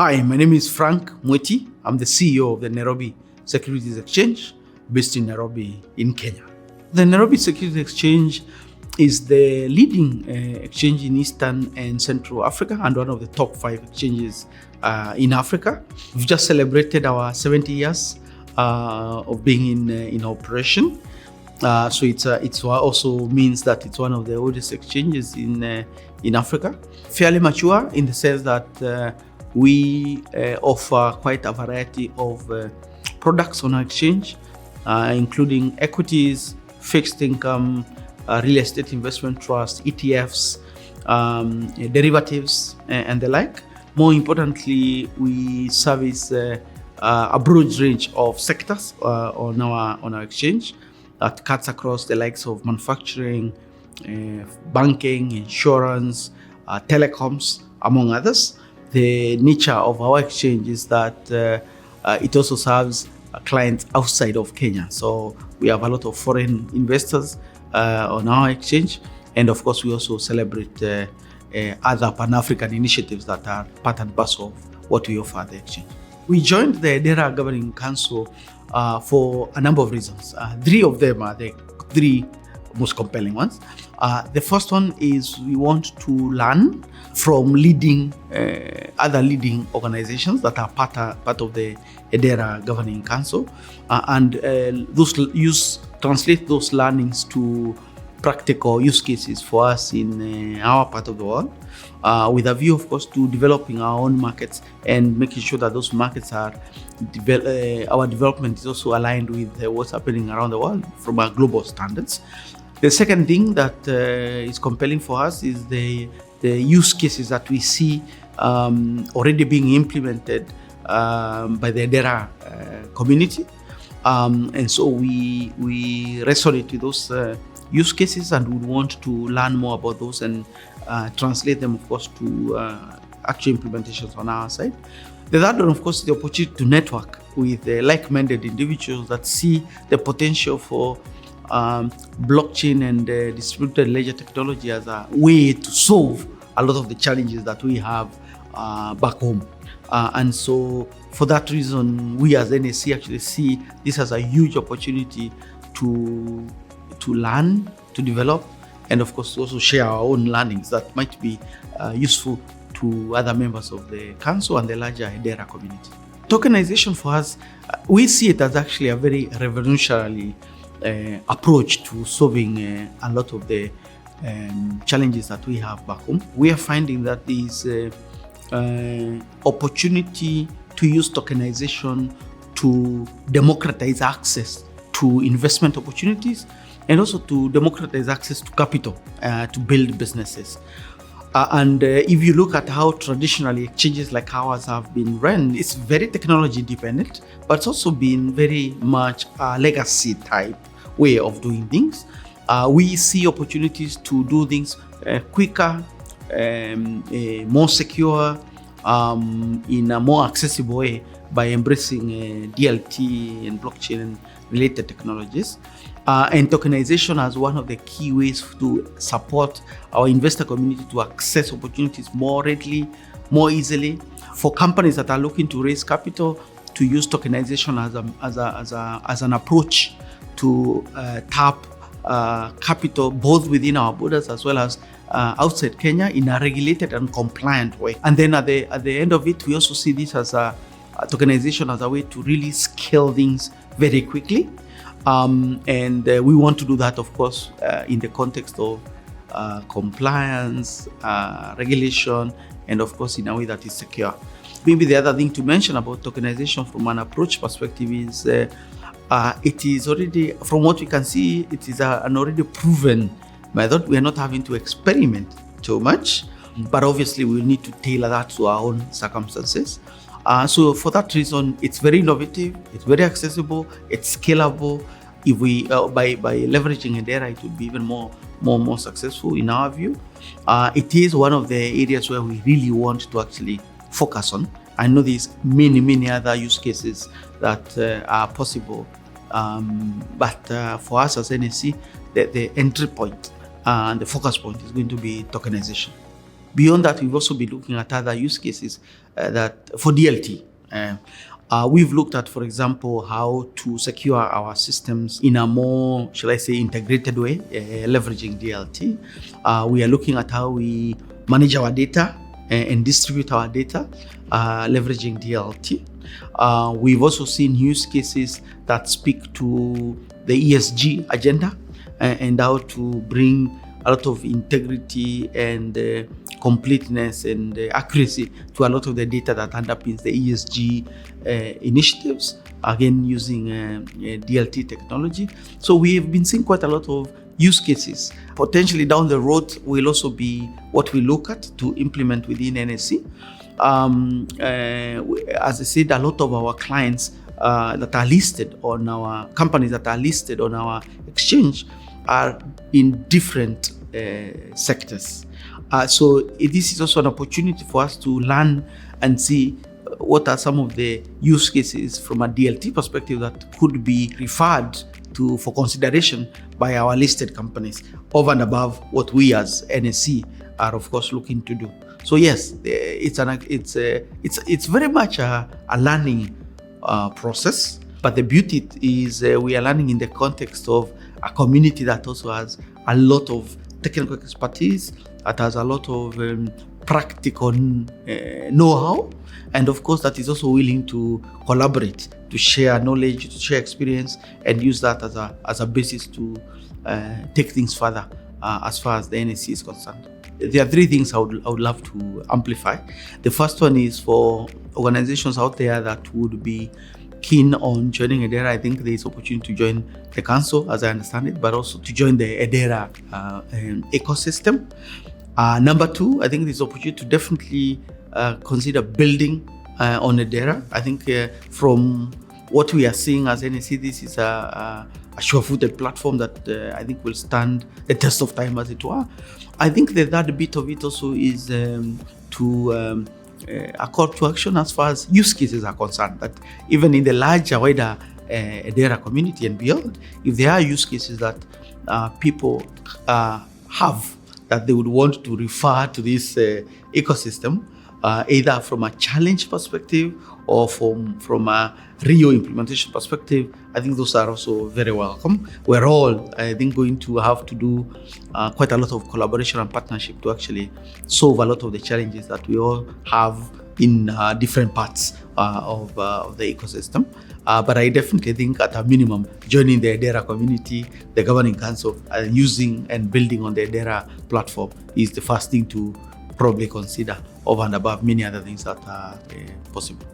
Hi, my name is Frank Mwiti. I'm the CEO of the Nairobi Securities Exchange, based in Nairobi, in Kenya. The Nairobi Securities Exchange is the leading exchange in Eastern and Central Africa and one of the top 5 exchanges in Africa. We've just celebrated our 70 years of being in operation. So it's also means that it's one of the oldest exchanges in Africa. Fairly mature in the sense that we offer quite a variety of products on our exchange, including equities, fixed income, real estate investment trusts, ETFs, derivatives, and the like. More importantly, we service a broad range of sectors on our exchange that cuts across the likes of manufacturing, banking, insurance, telecoms, among others. The nature of our exchange is that it also serves clients outside of Kenya. So we have a lot of foreign investors on our exchange. And of course, we also celebrate other Pan-African initiatives that are part and parcel of what we offer at the exchange. We joined the Hedera Governing Council for a number of reasons. 3 of them are the 3 most compelling ones. The first one is we want to learn from other leading organizations that are part of the Hedera Governing Council, and translate those learnings to practical use cases for us in our part of the world, with a view, of course, to developing our own markets and making sure that those markets are our development is also aligned with what's happening around the world from our global standards. The second thing that is compelling for us is the use cases that we see already being implemented by the Hedera community. And so we resonate with those use cases and would want to learn more about those and translate them, of course, to actual implementations on our side. The third one, of course, is the opportunity to network with like-minded individuals that see the potential for blockchain and distributed ledger technology as a way to solve a lot of the challenges that we have back home. And so for that reason, we as NSE actually see this as a huge opportunity to learn, to develop, and of course to also share our own learnings that might be useful to other members of the council and the larger Hedera community. Tokenization for us, we see it as actually a very revolutionary approach to solving a lot of the challenges that we have back home. We are finding that there is opportunity to use tokenization to democratize access to investment opportunities and also to democratize access to capital to build businesses. And if you look at how traditionally exchanges like ours have been run, it's very technology dependent, but it's also been very much a legacy type way of doing things. We see opportunities to do things quicker, more secure, in a more accessible way by embracing DLT and blockchain and related technologies. And tokenization as one of the key ways to support our investor community to access opportunities more readily, more easily. For companies that are looking to raise capital, to use tokenization as an approach to tap capital both within our borders as well as outside Kenya in a regulated and compliant way. And then at the end of it, we also see this as a tokenization as a way to really scale things very quickly. And we want to do that, of course, in the context of compliance, regulation, and of course in a way that is secure. Maybe the other thing to mention about tokenization from an approach perspective is it is already, from what we can see, it is an already proven method. We are not having to experiment too much, but obviously we will need to tailor that to our own circumstances. So for that reason, it's very innovative, it's very accessible, it's scalable. If we by leveraging Hedera, it would be even more successful in our view. It is one of the areas where we really want to actually focus on. I know there's many other use cases that are possible, but for us as NSE, the entry point and the focus point is going to be tokenization. Beyond that, we've also been looking at other use cases that for DLT. We've looked at, for example, how to secure our systems in a more, shall I say, integrated way, leveraging DLT. We are looking at how we manage our data and distribute our data, leveraging DLT. We've also seen use cases that speak to the ESG agenda and how to bring a lot of integrity and completeness and accuracy to a lot of the data that underpins the ESG initiatives, again using DLT technology. So we have been seeing quite a lot of use cases. Potentially down the road will also be what we look at to implement within NSE. As I said, a lot of our clients that are listed on our companies that are listed on our exchange are in different sectors. So this is also an opportunity for us to learn and see what are some of the use cases from a DLT perspective that could be referred to for consideration by our listed companies over and above what we as NSE are of course looking to do. So yes, it's very much a learning process, but the beauty is we are learning in the context of a community that also has a lot of technical expertise, that has a lot of practical know-how, and of course that is also willing to collaborate, to share knowledge, to share experience, and use that as a basis to take things further as far as the NSE is concerned. There are three things I would love to amplify. The first one is for organizations out there that would be keen on joining Hedera. I think there is opportunity to join the council, as I understand it, but also to join the Hedera ecosystem. Number two, I think there's opportunity to definitely consider building on Hedera. I think from what we are seeing as NSE, this is a sure-footed platform that I think will stand the test of time, as it were. I think the third bit of it also is to a call to action as far as use cases are concerned, that even in the larger, wider Hedera community and beyond, if there are use cases that people have that they would want to refer to this ecosystem, either from a challenge perspective or from a real implementation perspective, I think those are also very welcome. We're all, I think, going to have to do quite a lot of collaboration and partnership to actually solve a lot of the challenges that we all have in different parts of the ecosystem. But I definitely think at a minimum, joining the Hedera community, the governing council, using and building on the Hedera platform is the first thing to probably consider over and above many other things that are possible.